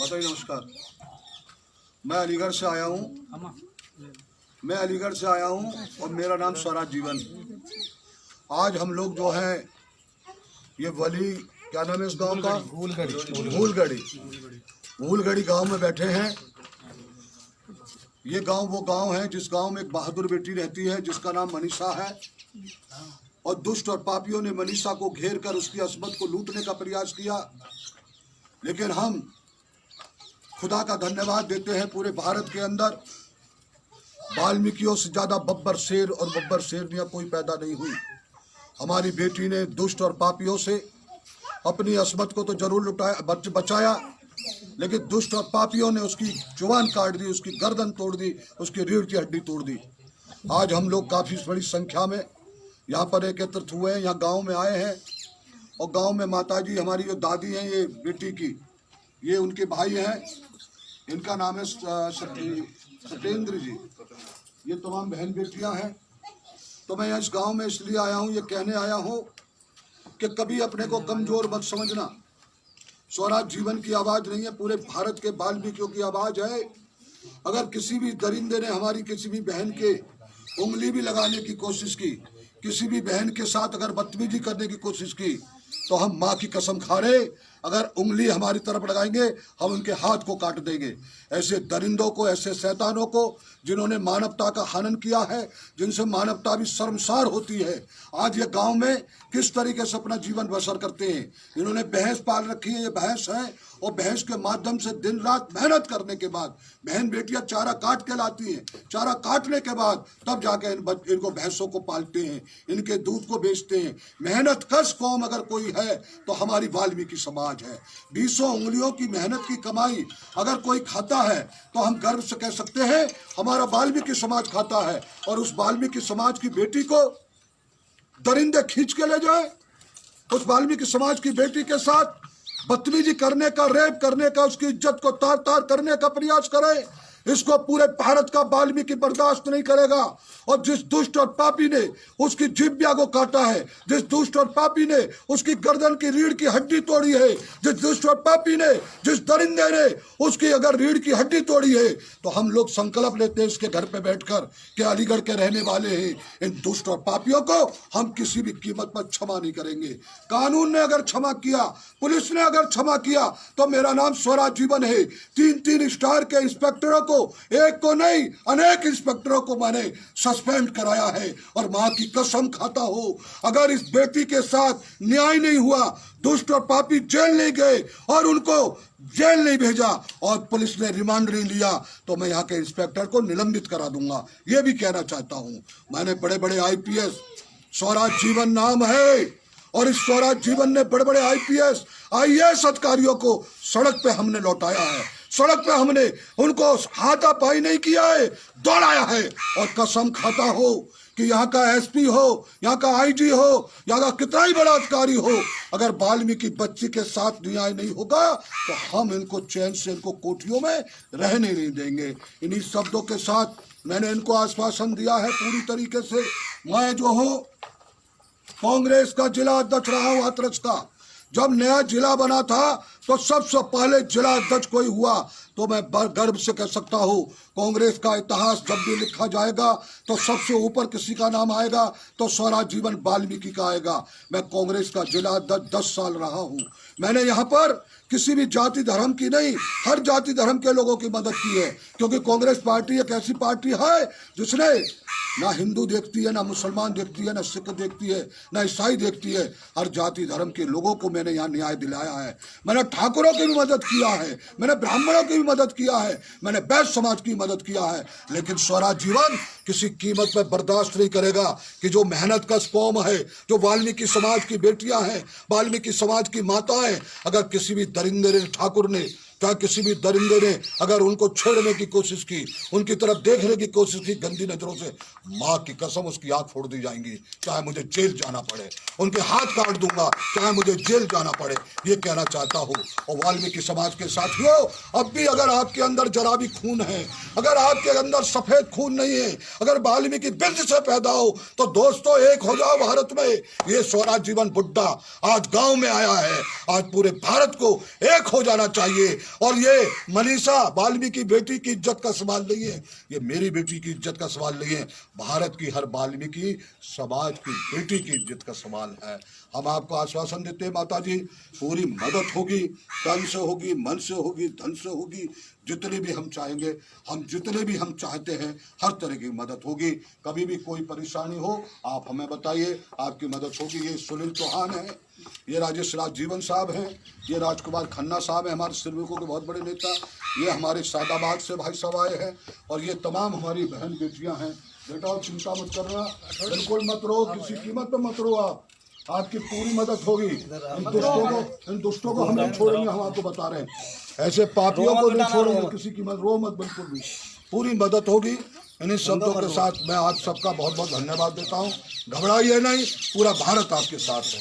बताइए। नमस्कार, मैं अलीगढ़ से आया हूँ। और मेरा नाम स्वराज जीवन। आज हम लोग जो है ये वली, क्या नाम है इस गांव का? भूलगढ़ी गांव में बैठे हैं। ये गांव वो गांव है जिस गांव में एक बहादुर बेटी रहती है जिसका नाम मनीषा है। और दुष्ट और पापियों ने मनीषा को घेर कर उसकी अस्मत को लूटने का प्रयास किया। लेकिन हम खुदा का धन्यवाद देते हैं, पूरे भारत के अंदर वाल्मीकियों से ज्यादा बब्बर शेर और बब्बर शेरनियां कोई पैदा नहीं हुई। हमारी बेटी ने दुष्ट और पापियों से अपनी अस्मत को तो जरूर लुटाया, बचाया, लेकिन दुष्ट और पापियों ने उसकी जुबान काट दी, उसकी गर्दन तोड़ दी, उसकी रीढ़ की हड्डी तोड़ दी। आज हम लोग काफी बड़ी संख्या में यहाँ पर एकत्रित हुए हैं, यहाँ गांव में आए हैं। और गांव में माताजी हमारी जो दादी हैं, ये बेटी की, ये उनके भाई हैं, इनका नाम है सत्येंद्र जी। ये तमाम बहन बेटियां हैं। तो मैं इस गांव में इसलिए आया हूं, ये कहने आया हूं कि कभी अपने को कमजोर मत समझना। स्वराज जीवन की आवाज नहीं है, पूरे भारत के वाल्मीकियों की आवाज है। अगर किसी भी दरिंदे ने हमारी किसी भी बहन के उंगली भी लगाने की कोशिश की, किसी भी बहन के साथ अगर बदतमीजी करने की कोशिश की, तो हम माँ की कसम खा रहे, अगर उंगली हमारी तरफ लगाएंगे हम उनके हाथ को काट देंगे। ऐसे दरिंदों को, ऐसे शैतानों को, जिन्होंने मानवता का हनन किया है, जिनसे मानवता भी शर्मसार होती है, आज ये गांव में किस तरीके से अपना जीवन बसर करते हैं। इन्होंने भैंस पाल रखी है, ये भैंस है, और भैंस के माध्यम से दिन रात मेहनत करने के बाद बहन बेटियां चारा काट के लाती हैं। चारा काटने के बाद तब जाके इनको भैंसों को पालते हैं, इनके दूध को बेचते हैं। मेहनत कश कौम अगर कोई है तो हमारी वाल्मीकि समाज है। 20 उंगलियों की मेहनत की कमाई अगर कोई खाता है तो हम गर्व से कह सकते हैं हमारा वाल्मीकि समाज खाता है। और उस वाल्मीकि समाज की बेटी को दरिंदे खींच के ले जाए, उस वाल्मीकि समाज की बेटी के साथ बदतमीजी करने का, रेप करने का, उसकी इज्जत को तार तार करने का प्रयास करे, इसको पूरे भारत का वाल्मीकि बर्दाश्त नहीं करेगा। और जिस दुष्ट और पापी ने उसकी जिह्वा को काटा है, जिस दुष्ट और पापी ने उसकी गर्दन की रीढ़ की हड्डी तोड़ी है, जिस दुष्ट और पापी ने, जिस दरिंदे ने उसकी अगर रीढ़ की हड्डी तोड़ी है, तो हम लोग संकल्प लेते हैं इसके घर पे बैठकर कि अलीगढ़ के रहने वाले हैं, इन दुष्ट और पापियों को हम किसी भी कीमत पर क्षमा नहीं करेंगे। कानून ने अगर क्षमा किया, पुलिस ने अगर क्षमा किया, तो मेरा नाम स्वराज जीवन है। 3-3 स्टार के इंस्पेक्टरों को, एक को नहीं अनेक इंस्पेक्टरों को मैंने सस्पेंड कराया है। और मां की कसम खाता हो, अगर इस बेटी के साथ न्याय नहीं हुआ, दुष्ट और पापी जेल नहीं गए और उनको जेल नहीं भेजा और पुलिस ने रिमांड नहीं लिया, तो मैं यहाँ के इंस्पेक्टर को निलंबित करा दूंगा। ये भी कहना चाहता हूँ, मैंने बड़े बड़े IPS, स्वराज जीवन नाम है, और इस स्वराज जीवन ने बड़े बड़े IPS अधिकारियों को सड़क पे हमने लौटाया है। सड़क पे हमने उनको हाथापाई नहीं किया है, दौड़ाया है। और कसम खाता हो कि यहाँ का SP हो, यहाँ का IG हो, यहाँ का कितना ही बड़ा अधिकारी हो, अगर वाल्मीकि बच्ची के साथ न्याय नहीं होगा तो हम इनको चैन से, इनको कोठियों में रहने नहीं देंगे। इन्हीं शब्दों के साथ मैंने इनको आश्वासन दिया है पूरी तरीके से। मैं जो हूँ कांग्रेस का जिला अध्यक्ष रहा हूँ हाथरस का। जब नया जिला बना था तो सबसे पहले जिला अध्यक्ष कोई हुआ, तो मैं गर्व से कह सकता हूँ कांग्रेस का इतिहास जब भी लिखा जाएगा तो सबसे ऊपर किसी का नाम आएगा तो स्वराज जीवन वाल्मीकि का आएगा। मैं कांग्रेस का जिला अध्यक्ष 10 साल रहा हूँ। मैंने यहाँ पर किसी भी जाति धर्म की नहीं, हर जाति धर्म के लोगों की मदद की है, क्योंकि कांग्रेस पार्टी एक ऐसी पार्टी है जिसने ना हिंदू देखती है, ना मुसलमान देखती है, ना सिख देखती है, ना ईसाई देखती है। हर जाति धर्म के लोगों को मैंने यहाँ न्याय दिलाया है। मैंने ठाकुरों की भी मदद किया है, मैंने ब्राह्मणों की भी मदद किया है, मैंने वैश्य समाज की मदद किया है। लेकिन स्वराज जीवन किसी कीमत पर बर्दाश्त नहीं करेगा कि जो मेहनत का कौम है, जो वाल्मीकि समाज की बेटियां हैं, वाल्मीकि समाज की माताएं, अगर किसी भी दरिंदे ने, ठाकुर ने, चाहे किसी भी दरिंदे ने अगर उनको छेड़ने की कोशिश की, उनकी तरफ देखने की कोशिश की गंदी नजरों से, माँ की कसम उसकी आंख फोड़ दी जाएंगी, चाहे मुझे जेल जाना पड़े। उनके हाथ काट दूंगा, चाहे मुझे जेल जाना पड़े। ये कहना चाहता हूँ। और वाल्मीकि समाज के साथियों, अब भी अगर आपके अंदर जरा भी खून है, अगर आपके अंदर सफेद खून नहीं है, अगर वाल्मीकि वंश से पैदा हो, तो दोस्तों एक हो जाओ भारत में। ये स्वराज जीवन बुड्ढा आज गांव में आया है, आज पूरे भारत को एक हो जाना चाहिए। और ये मनीषा वाल्मीकि बेटी की इज्जत का सवाल नहीं है, ये मेरी बेटी की इज्जत का सवाल नहीं है, भारत की हर वाल्मीकि समाज की बेटी की इज्जत का सवाल है। हम आपको आश्वासन देते हैं माता जी, पूरी मदद होगी, तन से होगी, मन से होगी, धन से होगी, जितने भी हम चाहेंगे, हम जितने भी हम चाहते हैं, हर तरह की मदद होगी। कभी भी कोई परेशानी हो आप हमें बताइए, आपकी मदद होगी। ये सुनील चौहान है, ये राजेश राज जीवन साहब हैं, ये राजकुमार खन्ना साहब हैं, हमारे श्रमिकों के बहुत बड़े नेता, ये हमारे सादाबाद से भाई साहब आए हैं, और ये तमाम हमारी बहन बेटियां हैं। बेटा चिंता मत करना, बिल्कुल मत रो, किसी कीमत पर मत रो, आप आपकी पूरी मदद होगी। इन दुष्टों को हम नहीं छोड़ेंगे, हम आपको बता रहे हैं, ऐसे पापियों को नहीं छोड़ेंगे, किसी की मत रो मत, बिल्कुल भी पूरी मदद होगी। इन्हीं शब्दों के साथ मैं आप सबका बहुत बहुत धन्यवाद देता हूँ। घबराइए नहीं, पूरा भारत आपके साथ है।